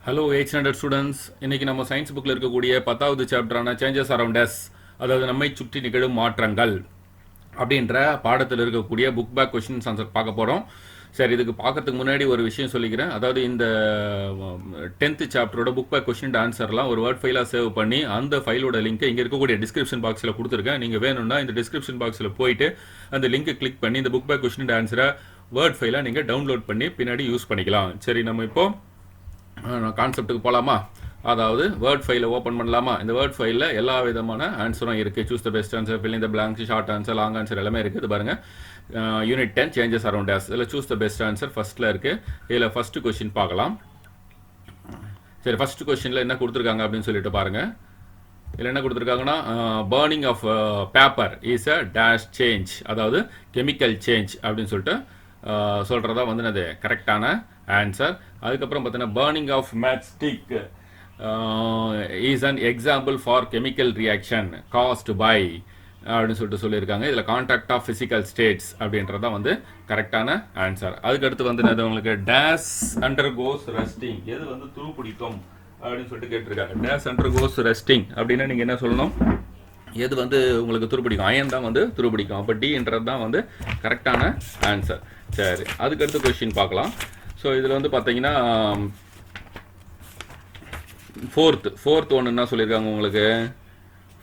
Hello 800 students. இன்னைக்கு நம்ம science புக்கில் இருக்கக்கூடிய 10வது சாப்டரான சேஞ்சஸ் அரவுண்ட் அஸ், அதாவது நம்மை சுற்றி நிகழும் மாற்றங்கள் அப்படின்ற பாடத்தில் இருக்கக்கூடிய புக் பேக் கொஷின்ஸ் ஆன்சர் பார்க்க போகிறோம். சரி, இதுக்கு பார்க்கறதுக்கு முன்னாடி ஒரு விஷயம் சொல்லிக்கிறேன். அதாவது இந்த 10th சாப்டரோட புக் பேக் கொஷின் ஆன்சர்லாம் ஒரு வேர்ட் ஃபைலாக சேவ் பண்ணி அந்த ஃபைலோட லிங்க்கை இங்கே இருக்கக்கூடிய டிஸ்கிரிப்ஷன் பாக்ஸில் கொடுத்துருக்கேன். நீங்கள் வேணும்னா இந்த டிஸ்கிரிப்ஷன் பாக்ஸில் போயிட்டு அந்த லிங்க்கை கிளிக் பண்ணி இந்த புக் பேக் கொஷின் ஆன்சரை வேர்ட் ஃபைலாக நீங்கள் டவுன்லோட் பண்ணி பின்னாடி யூஸ் பண்ணிக்கலாம். சரி, நம்ம இப்போது கான்செப்ட்டுக்கு போகலாமா? அதாவது வேர்ட் ஃபைலை ஓப்பன் பண்ணலாமா? இந்த வேர்ட் ஃபைலில் எல்லா விதமான ஆன்சரும் இருக்குது. Choose the best answer, fill in the blanks, short answer, long answer எல்லாமே இருக்குது. இது பாருங்கள், யூனிட் 10 சேஞ்சஸ் அரவுண்ட் அஸ். இதில் சூஸ் த பெஸ்ட் ஆன்சர் ஃபஸ்ட்டில் இருக்குது. இதில் ஃபஸ்ட்டு கொஷின் பார்க்கலாம். சரி, ஃபஸ்ட்டு கொஷினில் என்ன கொடுத்துருக்காங்க அப்படின்னு சொல்லிட்டு பாருங்கள். இதில் என்ன கொடுத்துருக்காங்கன்னா, burning of paper is a dash change, அதாவது கெமிக்கல் சேஞ்ச் அப்படின்னு சொல்லிட்டு சொல்கிறதா வந்து அது கரெக்டான ஆன்சர். அதுக்கப்புறம் பார்த்தீங்கன்னா, burning of matchstick is an example for chemical reaction caused by அப்படின்னு சொல்லிட்டு சொல்லியிருக்காங்க. இதில் கான்டாக்ட் ஆஃப் ஃபிசிக்கல் ஸ்டேட்ஸ் அப்படின்றத வந்து கரெக்டான ஆன்சர். அதுக்கடுத்து வந்து அது உங்களுக்கு டேஸ் அண்டர் கோஸ் ரெஸ்டிங், எது வந்து துருப்பிடிக்கும் அப்படின்னு சொல்லிட்டு கேட்டிருக்காங்க. டேஸ் அண்டர் கோஸ் ரெஸ்டிங் அப்படின்னா நீங்கள் என்ன சொல்லணும்? எது வந்து உங்களுக்கு துருப்பிடிக்கும்? அயன் தான் வந்து துருப்பிடிக்கும். அப்போ டின்றது தான் வந்து கரெக்டான ஆன்சர். சரி, அதுக்கடுத்து கொஸ்டின் பார்க்கலாம். ஸோ இதில் வந்து பார்த்தீங்கன்னா ஃபோர்த் ஒன்று என்ன சொல்லியிருக்காங்க உங்களுக்கு?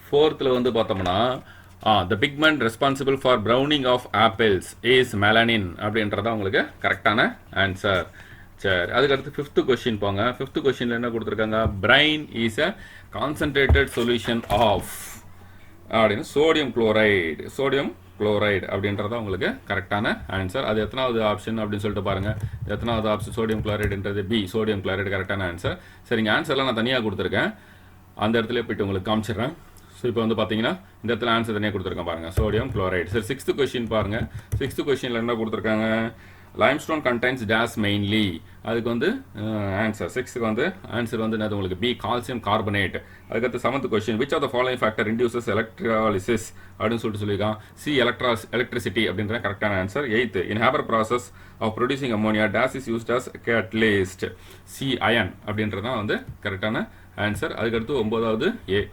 ஃபோர்த்தில் வந்து பார்த்தோம்னா, the pigment responsible for browning of apples is melanin அப்படின்றதான் உங்களுக்கு கரெக்டான ஆன்சர். சரி, அதுக்கடுத்து ஃபிஃப்த்து கொஸ்டின் போங்க. ஃபிஃப்த்து கொஸ்டினில் என்ன கொடுத்துருக்காங்க? Brine is a concentrated solution of அப்படின்னு சோடியம் குளோரைடு அப்படின்றத உங்களுக்கு கரெக்டான ஆன்சர். அது எத்தனாவது ஆப்ஷன் அப்படின்னு சொல்லிட்டு பாருங்கள். எத்தனாவது ஆப்ஷன்? சோடியம் குளோரைடுன்றது பி, சோடியம் குளோரைடு கரெக்டான ஆன்சர். சரிங்க, ஆன்சர்லாம் நான் தனியாக கொடுத்துருக்கேன், அந்த இடத்துல போய்ட்டு உங்களுக்கு காமிச்சிடுறேன். ஸோ இப்போ வந்து பார்த்தீங்கன்னா இந்த இடத்துல ஆன்சர் தனியாக கொடுத்துருக்கேன் பாருங்கள், சோடியம் குளோரைடு. சரி, சிக்ஸ்த்து கொஸ்டின் பாருங்கள். சிக்ஸ்த்து கொஸ்டினில் என்ன கொடுத்துருக்காங்க? limestone contains dash mainly, அதுக்கு வந்து ஆன்சர் 6க்கு வந்து ஆன்சர் வந்து என்னது உங்களுக்கு? B, calcium carbonate. அதுக்கடுத்து 7th question, which of the following factor induces electrolysis அப்படின்னு சொல்லிட்டு சொல்லியிருக்கான். சி, எலக்ட்ரிசிட்டி அப்படின்ற கரெக்டான answer. 8th, in Haber process of producing ammonia dash is used as catalyst. C, iron அப்படின்றதான் வந்து கரெக்டான ஆன்சர். அதுக்கடுத்து 9வது ஏ,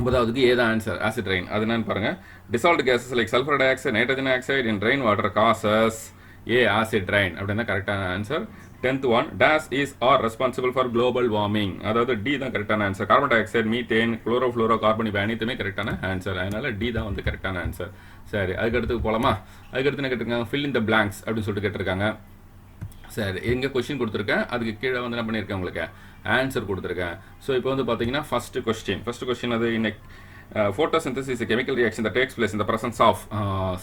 9வதுக்கு ஏ தான் ஆன்சர், ஆசிட் ரெயின். அது என்னன்னு பாருங்கள். dissolved gases like sulfur dioxide, nitrogen oxide in rain water causes A, acid rain அப்படின்னா கரெக்டான answer. 10th one, days is are responsible for global warming, அதாவது டி தான் கரெக்டான answer. Carbon di oxide, methane, chlorofluoro carbon இவை அனைத்துமே கரெக்டான answer. அதனால D தான் வந்து கரெக்டான ஆன்சர். சரி, அதுக்கடுத்து போகலாமா? அதுக்கடுத்து என்ன கேட்டிருக்காங்க? ஃபில் இன் த பிளாங்க்ஸ் அப்படின்னு சொல்லிட்டு கேட்டிருக்காங்க. சரி, எங்கே கொஸ்டின் கொடுத்துருக்கேன், அதுக்கு கீழே வந்து என்ன பண்ணியிருக்கேன் உங்களுக்கு? ஆன்சர் கொடுத்துருக்கேன். ஸோ இப்போ வந்து பார்த்தீங்கன்னா ஃபஸ்ட்டு கொஸ்டின் அது இன்னைக்கு photosynthesis is a chemical reaction that takes place in the presence of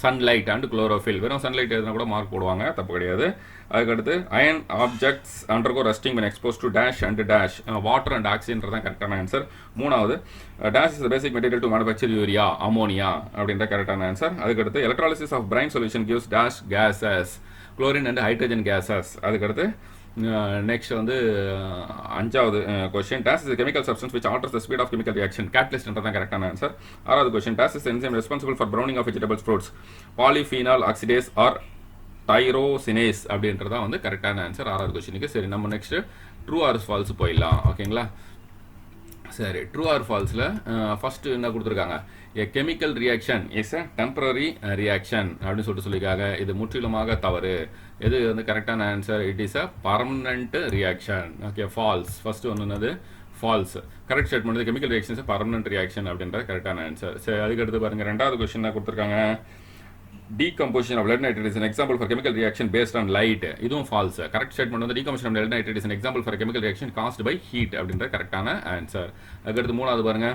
sunlight and chlorophyll. வெறும் சன்லைட் எதுனா கூட மார்க் போடுவாங்க, தப்பு கிடையாது. அதுக்கடுத்து iron objects undergo rusting when exposed to dash and dash, water and ஆக்சிஜன்றது கரெக்டான ஆன்சர். மூணாவது, dash is the basic material to manufacture urea, ammonia அப்படின்ற கரெக்டான ஆன்சர். அதுக்கடுத்து electrolysis of brine solution gives dash gases, chlorine and hydrogen gases. அதுக்கடுத்து next வந்து 5வது question, days is chemical substance which alters the speed of chemical reaction, catalyst-ன்றதான் கரெக்டான answer. 6வது question, days is enzyme responsible for browning of vegetables, fruits, polyphenol oxidase or tyrosinase அப்படின்றதான் வந்து கரெக்டான answer 6வது கொஸ்டினுக்கு. சரி, நம்ம நெக்ஸ்ட் ட்ரூ ஆர் ஃபால்ஸ் போயிடலாம், ஓகேங்களா? சரி, ட்ரூ ஆர் ஃபால்ஸில் ஃபஸ்ட்டு என்ன கொடுத்துருக்காங்க? A chemical reaction is a temporary reaction அப்படின்னு சொல்லிட்டு சொல்லியிருக்காங்க. இது முற்றிலுமாக தவறு. எது வந்து கரெக்டான answer? It is a permanent reaction. Okay, false. First ஒன்று என்னது? False. Correct statement, chemical reaction is permanent reaction அப்படின்றது கரெக்டான ஆன்சர். சரி, அதுக்கடுத்து பாருங்கள், 2வது கொஸ்டின் என்ன கொடுத்துருக்காங்க? decomposition of lead nitrate is an example for chemical reaction based on light. இதுவும் false. correct statement வந்து decomposition of lead nitrate is an example for a chemical reaction caused by heat அப்படின்ற கரெக்டான answer. அதுக்கடுத்து 3வது பாருங்க.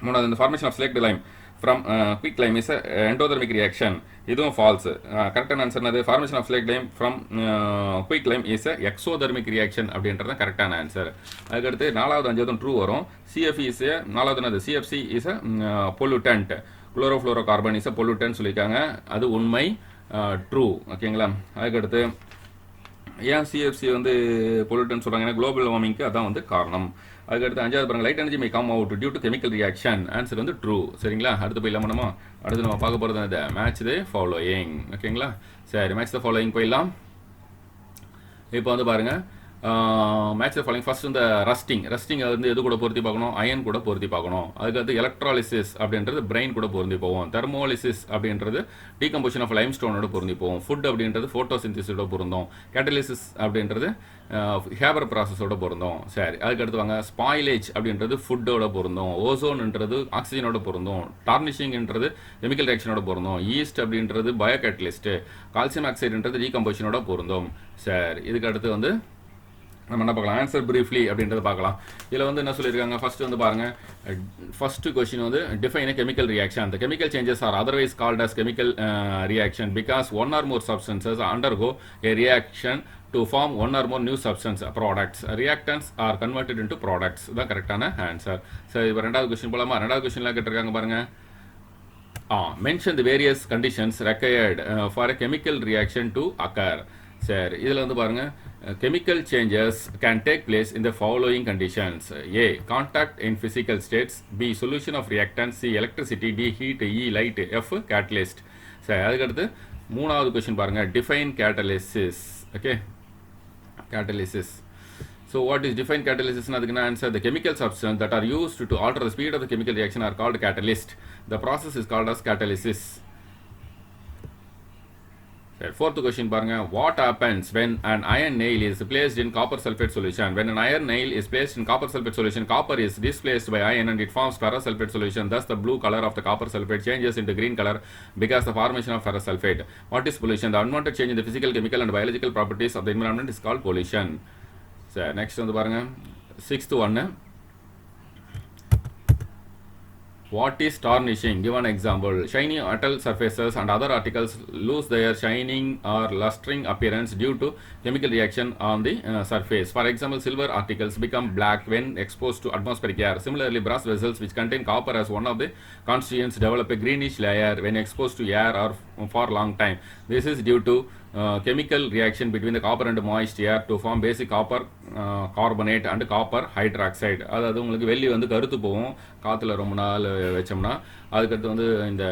3வது, the formation of slaked lime from quick lime is a endothermic reaction. இதுவும் false. கரெக்டான answer என்னது? formation of slaked lime from quick lime is a exothermic reaction அப்படின்றது கரெக்டான ஆன்சர். அதுக்கடுத்து 4வது 5வது ட்ரூ வரும். CFE is a 4வது என்னது? CFC is a pollutant, chlorofluorocarbon is pollutant சொல்லியிருக்காங்க. அது உண்மை, ட்ரூ, ஓகேங்களா? அதுக்கடுத்து ஏன் சிஎஃப்சி வந்து பொல்யூட்டன் சொல்கிறாங்க? குளோபல் வார்மிங்க்கு அதான் வந்து காரணம். அதுக்கடுத்து 5வது பாருங்கள், light energy may come out due to chemical reaction. Answer வந்து ட்ரூ, சரிங்களா? அடுத்து போயிடலாம் நம்ம. அடுத்து நம்ம பார்க்க போகிறது இது மேட்ச் த ஃபாலோயிங், ஓகேங்களா? சரி, மேட்ச் த ஃபாலோயிங் போயிடலாம். இப்போ வந்து பாருங்கள், மேட்ச் ஃபாலோயிங் ஃபர்ஸ்ட் இந்த ரஸ்டிங் வந்து எது கூட பொருத்தி பார்க்கணும், அயன் கூட பொருத்தி பார்க்கணும். அதுக்கடுத்து எலக்ட்ராலிசிஸ் அப்படின்றது பிரெயின் கூட பொருந்தி போவோம். தெர்மோலிசிஸ் அப்படின்றது டீகம்போசிஷன் ஆஃப் லைம் ஸ்டோனோட பொருந்தி போவோம். ஃபுட் அப்படின்றது ஃபோட்டோசிந்தசிஸோட பொருந்தும். கேட்டலிசிஸ் அப்படின்றது ஹேபர் ப்ராசஸோட பொருந்தும். சரி, அதுக்கடுத்து வாங்க ஸ்பாயிலேஜ் அப்படின்றது ஃபுட்டோட பொருந்தும். ஓசோன்ன்றது ஆக்சிஜனோட பொருந்தும். டார்னிஷிங்ன்றது கெமிக்கல் ரியாக்ஷனோட பொருந்தும். ஈஸ்ட் அப்படின்றது பயோ கேட்டலிஸ்ட். கால்சியம் ஆக்சைடுன்றது டீகம்போசிஷனோட பொருந்தும். சரி, இதுக்கு அடுத்து வந்து நம்ம என்ன பார்க்கலாம், ஆன்சர் பிரீஃப்லி அப்படின்றத பார்க்கலாம். இதில் வந்து என்ன சொல்லியிருக்காங்க, ஃபர்ஸ்ட் வந்து பாருங்க, ஃபர்ஸ்ட் கொஸ்டின் வந்து define a chemical reaction. The chemical changes are otherwise called as chemical reaction because one or more substances undergo a reaction to form one or more new substance products. Reactants are converted into products. தான் கரெக்டான answer. சரி, இப்போ ரெண்டாவது question போலாமா? ரெண்டாவது கொஸ்டின்ல கேட்டிருக்காங்க பாருங்க. mention the various conditions required for a chemical reaction to occur. சரி, இதில் வந்து பாருங்க, chemical changes can take place in the following conditions: A, contact in physical states; B, solution of reactants; C, electricity; D, heat; E, light; F, catalyst. சரி, அதுக்கடுத்து மூணாவது question பாருங்க, define catalysis. Okay, catalysis. So what is defined catalysis? அதுக்கு நான் answer, the chemical substance that are used to alter the speed of the chemical reaction are called catalyst. The process is called as catalysis. Fourth question பாருங்க, what happens when an iron nail is placed in copper sulfate solution? When an iron nail is placed in copper sulfate solution, copper is displaced by iron and it forms ferrous sulfate solution. Thus the blue color of the copper sulfate changes into green color because the formation of ferrous sulfate. What is pollution? The unwanted change in the physical, chemical and biological properties of the environment is called pollution. So next வந்து பாருங்க, sixth one, what is tarnishing? Give an example. Shiny metal surfaces and other articles lose their shining or lustring appearance due to chemical reaction on the surface. For example, silver articles become black when exposed to atmospheric air. Similarly, brass vessels which contain copper as one of the constituents develop a greenish layer when exposed to air or for long time. This is due to chemical reaction between the copper and moist air to form basic copper carbonate and copper hydroxide. அதாவது உங்களுக்கு வெள்ளி வந்து கருத்து போகும் காற்றுல ரொம்ப நாள் வச்சோம்னா. அதுக்கடுத்து வந்து இந்த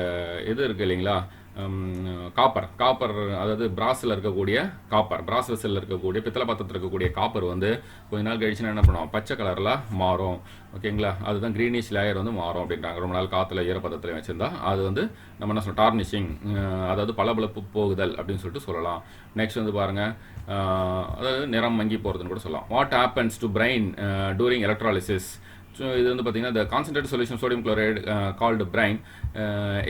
இது இருக்குது இல்லைங்களா, காப்பர், அதாவது பிராஸில் இருக்கக்கூடிய காப்பர், பிராஸ் வெசலில் இருக்கக்கூடிய பித்தளை பாத்திரத்தில் இருக்கக்கூடிய காப்பர் வந்து கொஞ்ச நாள் கழிச்சுன்னா என்ன பண்ணுவோம், பச்சை கலரில் மாறும். ஓகேங்களா, அதுதான் க்ரீனிஷ் லேயர் வந்து மாறும் அப்படின்றாங்க. ரொம்ப நாள் காற்றுல ஈரப்பதத்தில் வச்சுருந்தா அது வந்து நம்ம என்ன சொல்கிறோம், டார்னிஷிங், அதாவது பளபளப்பு போகுதல் அப்படின்னு சொல்லிட்டு சொல்லலாம். நெக்ஸ்ட் வந்து பாருங்கள், அதாவது நிறம் மங்கி போகிறதுன்னு கூட சொல்லலாம். What happens to brine during electrolysis? So இது வந்து பார்த்தீங்கன்னா, the concentrated solution of sodium chloride called brine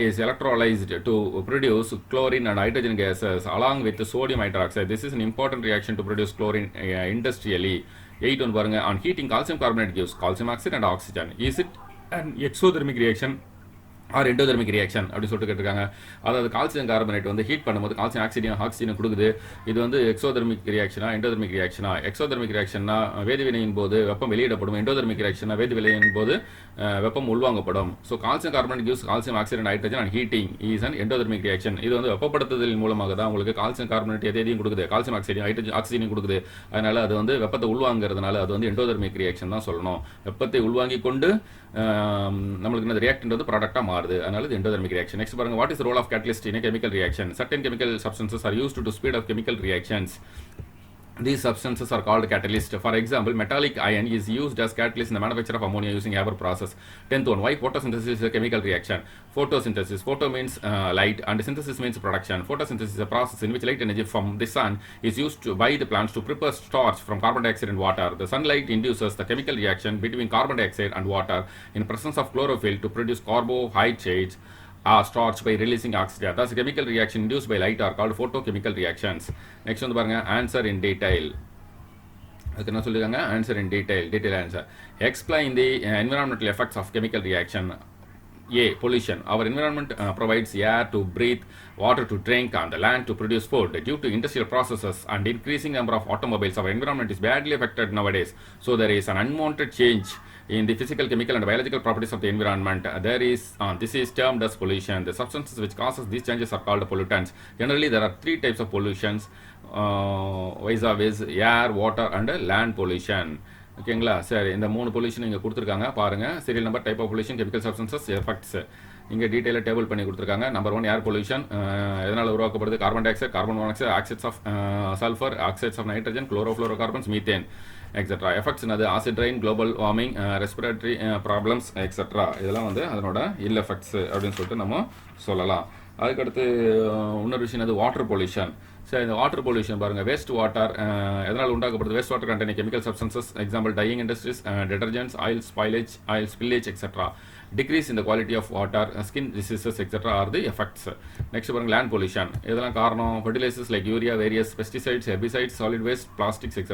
is electrolyzed to produce chlorine and hydrogen gases along with sodium hydroxide. This is an important reaction to produce chlorine industrially. 8 ஒன்று பாருங்க, on heating calcium carbonate gives calcium oxide and oxygen. Is it an exothermic reaction or endothermic reaction அப்படி சொல்லிட்டு கேட்டிருக்காங்க. அதாவது calcium carbonate வந்து heat பண்ணும்போது calcium oxygen கொடுக்குது. இது வந்து எக்ஸோதெர்மிக் ரியாக்ஷனா எண்டோதெர்மிக் ரியாக்ஷனா? எக்ஸோதெர்மிக் ரியாக்ஷன்னா வேதிவினையின் போது வெப்பம் வெளியிடப்படும். எண்டோதெர்மிக் ரியாக்ஷனா வேதிவினையின் போது வெப்பம் உள்வாங்கப்படும். So calcium carbonate gives calcium oxide and hydrogen and heating is an endothermic reaction. இது வந்து வெப்பப்படுத்துதல் மூலமாக தான் உங்களுக்கு கால்சியம் கார்பனேட் எதையும் கொடுக்குது, கால்சியம் ஆக்சைடு ஹைட்ரஜன் ஆக்சிஜனையும் கொடுக்குது. அதனால அது வந்து வெப்பத்தை உள்வாங்கிறதுனால அது வந்து எண்டோதெர்மிக் ரியாக்ஷன் தான் சொல்லணும். வெப்பத்தை உள்வாங்கி கொண்டு நம்மளுக்கு இந்த ரியாக்டன்ட் ப்ராடக்டாக மாறுது. அதனால இது எண்டோதெர்மிக் ரியாக்ஷன். நெக்ஸ்ட் பாருங்க, what is role of catalyst in chemical reaction? Certain chemical substances are used to speed up chemical reactions. These substances are called catalysts. For example, metallic iron is used as catalyst in the manufacture of ammonia using Haber process. 10th one, why photosynthesis is a chemical reaction? Photosynthesis. Photo means light and synthesis means production. Photosynthesis is a process in which light energy from the sun is used by the plants to prepare starch from carbon dioxide and water. The sunlight induces the chemical reaction between carbon dioxide and water in presence of chlorophyll to produce carbohydrates are starch by releasing oxygen. Thus, chemical reaction induced by light are called photochemical reactions. Next வந்து பாருங்க, answer in detail. அதுக்கு என்ன சொல்லிருக்காங்க, answer in detail answer. Explain the environmental effects of chemical reaction. A, pollution. Our environment provides air to breathe, water to drink, and land to produce food. Due to industrial processes and increasing number of automobiles, our environment is badly affected nowadays. So there is an unwanted change in the physical, chemical, and biological properties of the environment. This is termed as pollution. The substances which causes these changes are called pollutants. Generally, there are 3 types of pollutions: vis-a-vis air, water, and land pollution. ஓகேங்களா? சரி, இந்த 3 pollution இங்கே கொடுத்துருக்காங்க பாருங்கள். Serial number, type of pollution, chemical substances, effects. இங்கே டீட்டெயிலாக table பண்ணி கொடுத்துருக்காங்க. நம்பர் 1 ஏர் பொல்யூஷன் எதனால் உருவாக்கப்படுது? Carbon dioxide, carbon monoxide, oxides of sulphur, oxides of nitrogen, chlorofluorocarbons, methane etcetera. Effects என்னது? Acid rain, global warming, respiratory problems etcetera. இதெல்லாம் வந்து அதனோட இல் எஃபெக்ட்ஸ் அப்படின்னு சொல்லிட்டு நம்ம சொல்லலாம். அதுக்கடுத்து இன்னொரு விஷயம் என்னது? Water pollution. சரி, இந்த வாட்டர் பொல்யூஷன் பாருங்கள். வேஸ்ட் வாட்டர் எதனால் உண்டாக்கப்படுது? Waste water containing chemical substances, example dyeing industries, detergents, oil spoilage, oil spillage etcetera. Decrease in the quality of water, skin diseases, etc. are the effects. Next, land pollution. இதெல்லாம் காரணம் fertilizers like urea, various pesticides, herbicides, solid waste, plastics, etc.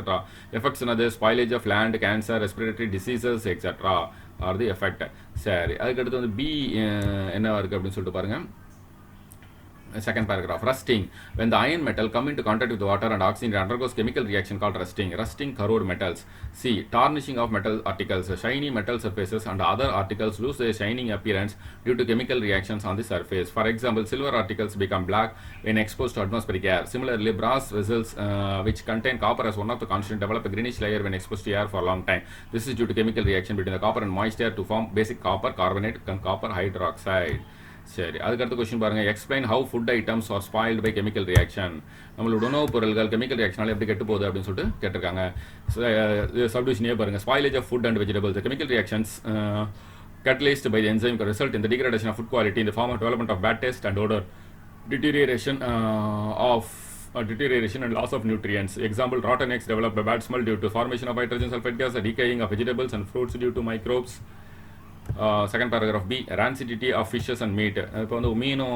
Effects another spoilage of land, cancer, respiratory diseases, etc. are the effect. சரி, அதுக்கு அடுத்து வந்து B என்னவா இருக்கு அப்படின்னு சொல்லிட்டு பாருங்க. Second paragraph, rusting. When the iron metal come into contact with water and oxygen, it undergoes chemical reaction called rusting. Rusting corrode metals. C. Tarnishing of metal articles. Shiny metal surfaces and other articles lose their shining appearance due to chemical reactions on the surface. For example, silver articles become black when exposed to atmospheric air. Similarly, brass vessels which contain copper as one of the constituents develop a greenish layer when exposed to air for a long time. This is due to chemical reaction between the copper and moisture to form basic copper carbonate and copper hydroxide. சரி, அதுக்கடுத்த question பாருங்கள். Explain how food items are spoiled by chemical reaction. நம்மளோட உணவுப் பொருள்கள் chemical ரியாக்ஷனால எப்படி கெட்டு போகுது அப்படின்னு சொல்லிட்டு கேட்டிருக்காங்க. சப்டிவிஷனே பாருங்கள். Spoilage of food and vegetables. Chemical reactions catalyzed by the enzyme can result in the degradation of food quality in the form of development of bad taste and odor, deterioration and loss of nutrients. Example, rotten eggs develop a bad smell due to formation of hydrogen sulfide gas, decaying of vegetables and fruits due to microbes. Second paragraph B, rancidity of fishes and meat. இப்போ வந்து மீனும்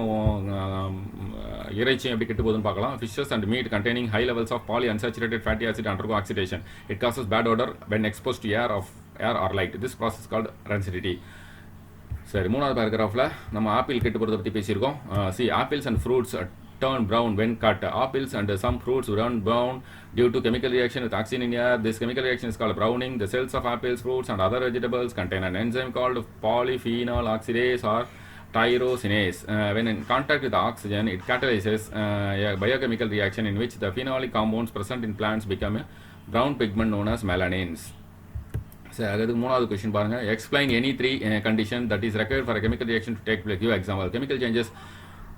இறைச்சியும் எப்படி கெட்டு போகுதுன்னு பார்க்கலாம். Fishes and meat containing high levels of polyunsaturated fatty acid undergo oxidation. It causes bad odor when exposed to air or light. This process is called rancidity. சரி, மூணாவது பேராகிராஃபில் நம்ம ஆப்பிள் கெட்டு போகிறத பற்றி பேசியிருக்கோம். See, apples and fruits turn brown when cut. Apples and some fruits turn brown due to chemical reaction with oxygen in air. This chemical reaction is called browning. The cells of apples, fruits and other vegetables contain an enzyme called polyphenol oxidase or tyrosinase. When in contact with oxygen, it catalyzes a biochemical reaction in which the phenolic compounds present in plants become a brown pigment known as melanins. சரி, அதுக்கு மூணாவது question பாருங்கள். Explain any 3 condition that is required for a chemical reaction to take place. Give example. Chemical changes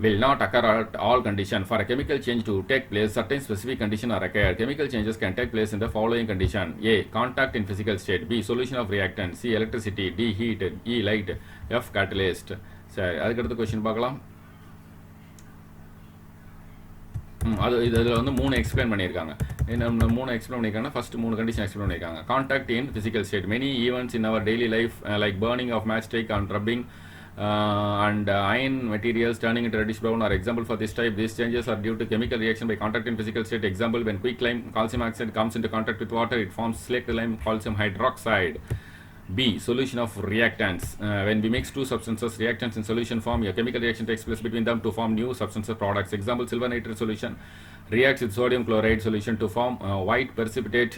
will not occur at all condition. For a chemical change to take place, certain specific conditions are required. Chemical changes can take place in the following condition: A. Contact in physical state. B. Solution of reactant. C. Electricity. D. Heat. E. Light. F. Catalyst. சரி, அதுக்கடுத்த question பார்க்கலாம். அது இதில் வந்து 3 explain பண்ணியிருக்காங்க. என்ன 3 explain பண்ணியிருக்காங்கன்னா, first 3 condition explain பண்ணியிருக்காங்க. Contact in physical state. Many events in our daily life like burning of matchstick and rubbing and iron materials turning into reddish brown are example for this type. These changes are due to chemical reaction by contact in physical state. Example, when quicklime calcium oxide comes into contact with water, it forms slaked lime calcium hydroxide. B. Solution of reactants. When we mix 2 substances, reactants in solution form, a chemical reaction takes place between them to form new substances products. Example, silver nitrate solution reacts with sodium chloride solution to form white precipitate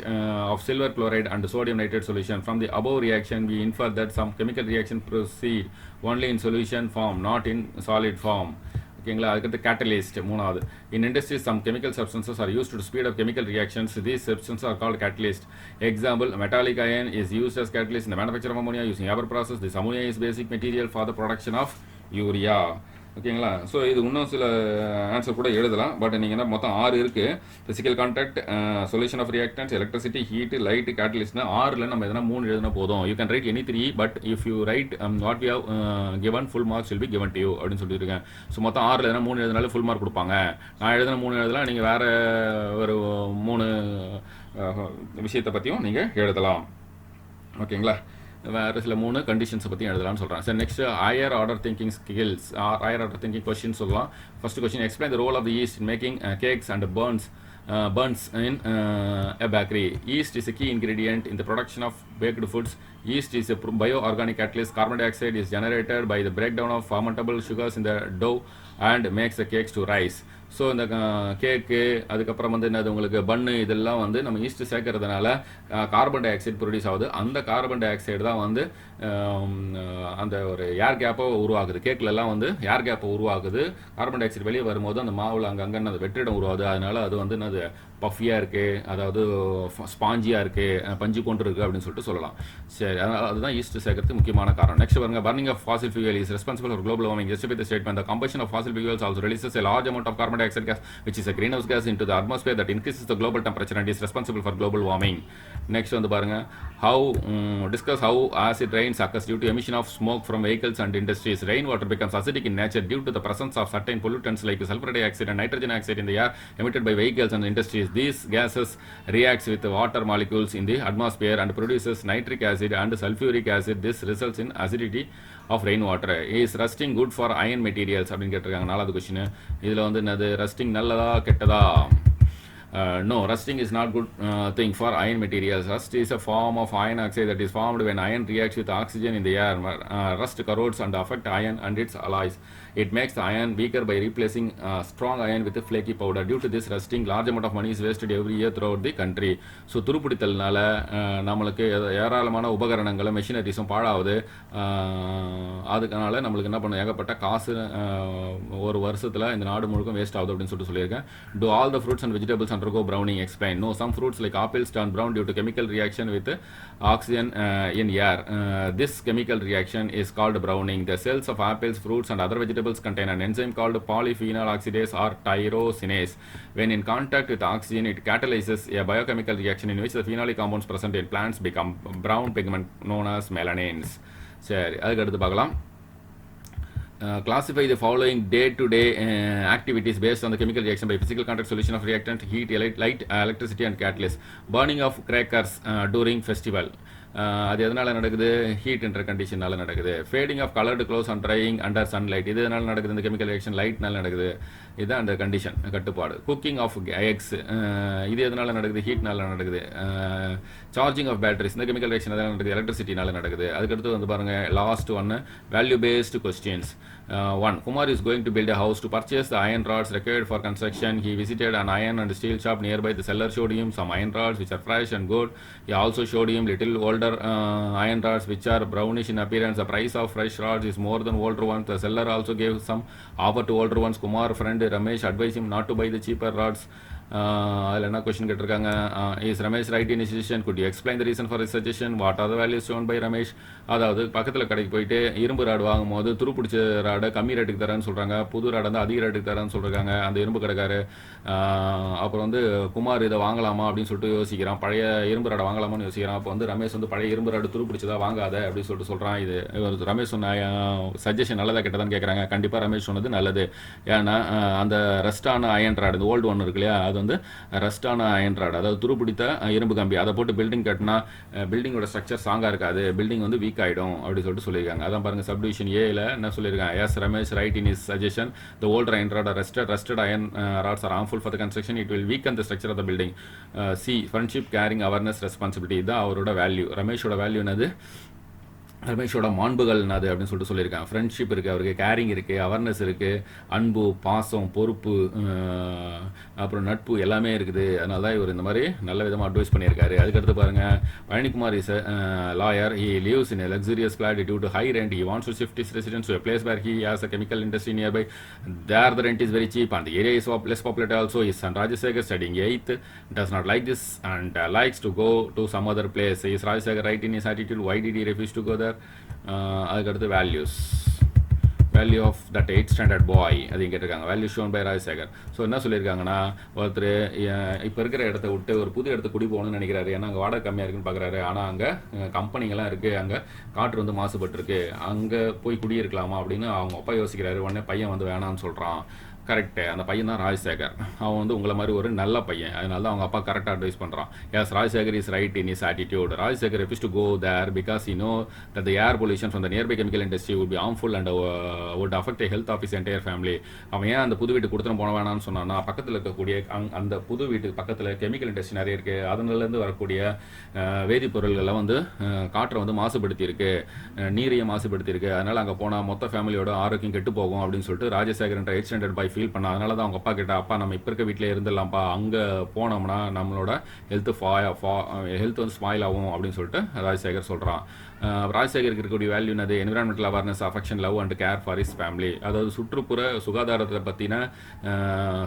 of silver chloride and sodium nitrate solution. From the above reaction, we infer that some chemical reaction proceed only in solution form, not in solid form. ஓகேங்களா. அதுக்கடுத்து catalyst மூணாவது. In industries some chemical substances are used to speed up chemical reactions. These substances are called catalyst. Example, metallic iron is used as catalyst in the manufacture of ammonia using Haber process. This ammonia is basic material for the production of urea. ஓகேங்களா. So இது இன்னும் சில answer கூட எழுதலாம். But நீங்கள் என்ன மொத்தம் 6 இருக்குது. Physical contact, solution of reactants, electricity, heat, light, கேட்டலிஸ்ட்னா 6ல் நம்ம எதனா 3 எழுதினா போதும். You can write any 3, but if you write what we have given full marks will be given to you அப்படின்னு சொல்லியிருக்கேன். ஸோ மொத்தம் 6ல் எதனா 3 எழுதினாலே ஃபுல் மார்க் கொடுப்பாங்க. நான் எழுதின 3 எழுதலாம். நீங்கள் வேறு ஒரு 3 விஷயத்தை பற்றியும் நீங்கள் எழுதலாம். ஓகேங்களா. வேறு சில 3 கண்டிஷன்ஸை பற்றி எழுதலாம்னு சொல்கிறேன். சரி, next higher order thinking skills, higher order thinking question சொல்லலாம். First question, explain the role of the yeast in making cakes and burns in a bakery. Yeast is a key ingredient in the production of baked foods. Yeast is a bioorganic catalyst. Carbon dioxide is generated by the breakdown of fermentable sugars in the dough and makes the cakes to rise. So இந்த கேக்கு, அதுக்கப்புறம் வந்து என்னது உங்களுக்கு பன்னு, இதெல்லாம் வந்து நம்ம east சேர்க்கறதுனால carbon di oxide produce ஆகுது. அந்த கார்பன் டை ஆக்சைடு தான் வந்து அந்த ஒரு ஏர் கேப்பை உருவாகுது. கேக்லலாம் வந்து ஏர் கேப்பை உருவாகுது. கார்பன் டை ஆக்சைடு வெளியே வரும்போது அந்த மாவில் அங்கங்கே அந்த வெற்றிடம் உருவாகுது. அதனால அது வந்து என்னது பஃபியாக இருக்குது, அதாவது ஸ்பாஞ்சியாக இருக்குது, பஞ்சு போன்று இருக்குது அப்படின்னு சொல்லிட்டு சொல்லலாம். சரி, அதுதான் ஈஸ்ட் சேர்க்கறதுக்கு முக்கியமான காரணம். நெக்ஸ்ட் பாருங்க, burning of fossil fuel is responsible for global warming. Just with statement, the combustion of fossil fuels also releases a large amount of carbon dioxide gas, which is a greenhouse gas into the atmosphere that increases the global temperature and is responsible for global warming. Next வந்து பாருங்க, discuss how acid rains occurs due to emission of smoke from vehicles and industries. Rainwater becomes acidic in nature due to the presence of certain pollutants like sulfur dioxide and nitrogen oxide in the air emitted by vehicles and industries. These gases reacts with the water molecules in the atmosphere and produces nitric acid and sulfuric acid. This results in acidity of rainwater. Is rusting good for iron materials அப்படின்னு கேட்டிருக்காங்க. நாலாவது question. இதில் வந்து என்னது, rusting நல்லதா கெட்டதா? No, rusting is not good thing for iron materials. Rust is a form of iron oxide that is formed when iron reacts with oxygen in the air. Rust corrodes and affects iron and its alloys. It makes the iron weaker by replacing strong iron with a flaky powder. Due to this rusting, large amount of money is wasted every year throughout the country. So துருப்பிடித்தல்னால நம்மளுக்கு ஏராளமான உபகரணங்களும் மெஷினரிஸும் பாழாகுது. அதுக்கனால நம்மளுக்கு என்ன பண்ண, ஏகப்பட்ட காசு ஒரு வருஷத்தில் இந்த நாடு முழுக்க வேஸ்ட் ஆகுது அப்படின்னு சொல்லியிருக்கேன். Do all the fruits and vegetables undergo browning? Explain. No, some fruits like apples turn brown due to chemical reaction with oxygen in air. This chemical reaction is called browning. The cells of apples, fruits and other vegetables contain an enzyme called polyphenol oxidase or tyrosinase. When in contact with oxygen, it catalyzes a biochemical reaction in which the phenolic compounds present in plants become brown pigment known as melanins. சரி, அதுக்கு அடுத்து பார்க்கலாம். Classify the following day-to-day activities based on the chemical reaction by physical contact, solution of reactant, heat, light, electricity and catalyst. Burning of crackers during festival. அது எதனால் நடக்குது? Heat என்ற கண்டிஷனால் நடக்குது. Fading of coloured clothes and drying under sunlight. இது எதனால் நடக்குது? இந்த கெமிக்கல் ரியாக்ஷன் லைட்னால நடக்குது. இதுதான் அந்த கண்டிஷன், கட்டுப்பாடு. குக்கிங் ஆஃப் எக்ஸ், இது எதனால் நடக்குது? ஹீட்னால நடக்குது. சார்ஜிங் ஆஃப் பேட்டரிஸ், இந்த கெமிக்கல் ரியாக்ஷன் எதனால் நடக்குது? எலக்ட்ரிசிட்டினால நடக்குது. அதுக்கடுத்து வந்து பாருங்கள், லாஸ்ட் ஒன்று value based questions. 1. Kumar is going to build a house. To purchase the iron rods required for construction, he visited an iron and steel shop nearby. The seller showed him some iron rods which are fresh and good. He also showed him little older iron rods which are brownish in appearance. The price of fresh rods is more than older ones. The seller also gave some offer to older ones. Kumar friend Ramesh advised him not to buy the cheaper rods. அதில் என்ன question கேட்டிருக்காங்க? Is Ramesh right in suggestion? Could you explain the reason for his suggestion? What are the values shown by Ramesh? அதாவது பக்கத்தில் கடைக்கு போயிட்டு இரும்பு rod வாங்கும் போது துருப்பிடிச்ச ராடை கம்மி ரேட்டுக்கு தரேன்னு சொல்கிறாங்க, புது ராடை வந்து அதிக ரேட்டுக்கு தரேன்னு சொல்கிறாங்க அந்த இரும்பு கடைக்காரு. அப்புறம் வந்து குமார் இதை வாங்கலாமா அப்படின்னு சொல்லிட்டு யோசிக்கிறான், பழைய இரும்பு ராடை வாங்கலாமான்னு யோசிக்கிறான். அப்போ வந்து ரமேஷ் வந்து பழைய இரும்பு ராடு துருப்பிடிச்சதா வாங்காத அப்படின்னு சொல்லிட்டு சொல்கிறான். இது ரமேஷ் சொன்ன சஜஷன் நல்லதா கெட்டதான்னு கேட்குறாங்க. கண்டிப்பாக ரமேஷ் சொன்னது நல்லது. ஏன்னா அந்த ரஸ்டான அயன் ராடு, இந்த ஓல்டு ஒன்று இருக்கு இல்லையா, அது வந்து ரஸ்டான அயன் ராட், அதாவது துருப்பிடித்த இரும்பு கம்பி, அதை போட்டு பில்டிங் கட்டினா பில்டிங்கோட ஸ்ட்ரக்சர் ஸ்ட்ராங்காக இருக்காது, பில்டிங் வந்து வீக் ஆகிடும் அப்படின்னு சொல்லிட்டு சொல்லியிருக்காங்க. அதான் பாருங்க, சப்டிவிஷன் ஏல என்ன சொல்லியிருக்காங்க? Yes Ramesh right in his suggestion the older iron rod rusted iron rods are harmful for the construction. It will weaken the structure of the building. C friendship, caring, awareness, responsibility, இதுதான் அவரோட value. ரமேஷோட value என்னது? ரமேஷோட மாண்புகள் என்னது அப்படின்னு சொல்லிட்டு சொல்லியிருக்காங்க. Friendship இருக்குது, அவருக்கு carrying இருக்குது, அவேர்னஸ் இருக்குது, அன்பு, பாசம், பொறுப்பு, அப்புறம் நட்பு எல்லாமே இருக்குது. அதனால தான் இவர் இந்த மாதிரி நல்ல விதமாக அட்வைஸ் பண்ணியிருக்காரு. அதுக்கடுத்து பாருங்கள், Palanikumar is lawyer. He lives in a luxurious flat due to high rent. He wants to shift his residence to a place where he has a chemical industry nearby. There the rent is very cheap and the area is less populated also. His son Rajasekhar, studying 8th, does not like this and likes to go to some other place. Is Rajasekhar right in his attitude? Why did he refuse to go there? அதுக்கடுத்து value of that 8th standard boy அதையும் கேட்டிருக்காங்க. Value shown by Rajasekar. So என்ன சொல்லியிருக்காங்கன்னா, ஒருத்தர் இப்போ இருக்கிற இடத்த விட்டு ஒரு புது இடத்த குடி போகணும்னு நினைக்கிறாரு. ஏன்னா அங்கே வாடகை கம்மியாக இருக்குன்னு பார்க்குறாரு. ஆனால் அங்கே கம்பெனிங்கெல்லாம் இருக்குது, அங்கே காற்று வந்து மாசுபட்டுருக்கு, அங்கே போய் குடியிருக்கலாமா அப்படின்னு அவங்க அப்பா யோசிக்கிறாரு. உடனே பையன் வந்து வேணான்னு சொல்கிறான். கரெக்டு, அந்த பையன் தான் ராஜசேகர். அவன் வந்து உங்களை மாதிரி ஒரு நல்ல பையன், அதனால தான் அவங்க அப்பா கரெக்டாக அட்வைஸ் பண்ணுறான். Yes, Rajasekar is right in his attitude. Rajasekar refused to go there because he know that the air pollution from the nearby chemical industry would be harmful and would affect the health of his entire family. அவன் ஏன் அந்த புது வீட்டுக்கு கொடுத்துட்டு போன வேணான்னு சொன்னான்னா, பக்கத்தில் இருக்கக்கூடிய அந்த புது வீட்டுக்கு பக்கத்தில் கெமிக்கல் இண்டஸ்ட்ரி நிறைய இருக்குது, அதனாலேருந்து வரக்கூடிய வேதிப்பொருள்கள்லாம் வந்து காற்றை வந்து மாசுபடுத்தியிருக்கு, நீரையும் மாசுபடுத்தியிருக்கு. அதனால் அங்கே போனால் மொத்த ஃபேமிலியோட ஆரோக்கியம் கெட்டு போகும் அப்படின்னு சொல்லிட்டு ராஜசேகர் என்ற 8th ஸ்டாண்டர்ட் பாய் ஃபீல் பண்ண. அதனால தான் அவங்க அப்பா கிட்ட, அப்பா நம்ம இப்போ இருக்க வீட்டிலே இருந்துடலாம்ப்பா, அங்கே போனோம்னா நம்மளோட ஹெல்த் வந்து ஸ்பாயில் ஆகும் அப்படின்னு சொல்லிட்டு ராஜசேகர் சொல்கிறான். ராஜசேகருக்கு இருக்கக்கூடிய வேல்யூ என்னது? Environmental awareness, affection, love and care for is family. அதாவது சுற்றுப்புற சுகாதாரத்தை பற்றின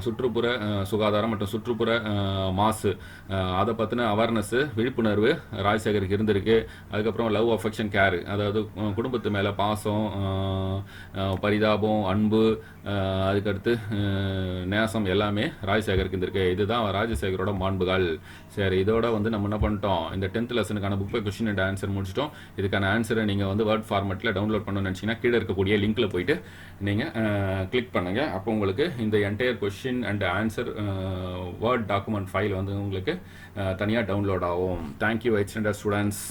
சுற்றுப்புற சுகாதாரம் மற்றும் சுற்றுப்புற மாசு அதை பற்றின அவேர்னஸ் விழிப்புணர்வு ராஜசேகருக்கு இருந்திருக்கு. அதுக்கப்புறம் லவ், அஃபெக்ஷன், கேர், அதாவது குடும்பத்து மேலே பாசம், பரிதாபம், அன்பு, அதுக்கடுத்து நேசம் எல்லாமே ராஜசேகருக்கு இருந்திருக்கு. இதுதான் ராஜசேகரோட மாண்புகள். சரி, இதோட வந்து நம்ம என்ன பண்ணிட்டோம், இந்த 10th லெசனுக்கான book by question and answer முடிச்சிட்டோம். இதுக்கான ஆன்சரை நீங்கள் வந்து வேர்ட் ஃபார்மெட்டில் டவுன்லோட் பண்ணணும்னு நினச்சிங்கன்னா கீழே இருக்கக்கூடிய லிங்க்கில் போயிட்டு நீங்கள் கிளிக் பண்ணுங்கள். அப்போ உங்களுக்கு இந்த entire question and answer word document file வந்து உங்களுக்கு தனியாக டவுன்லோட் ஆகும். Thank you extended students.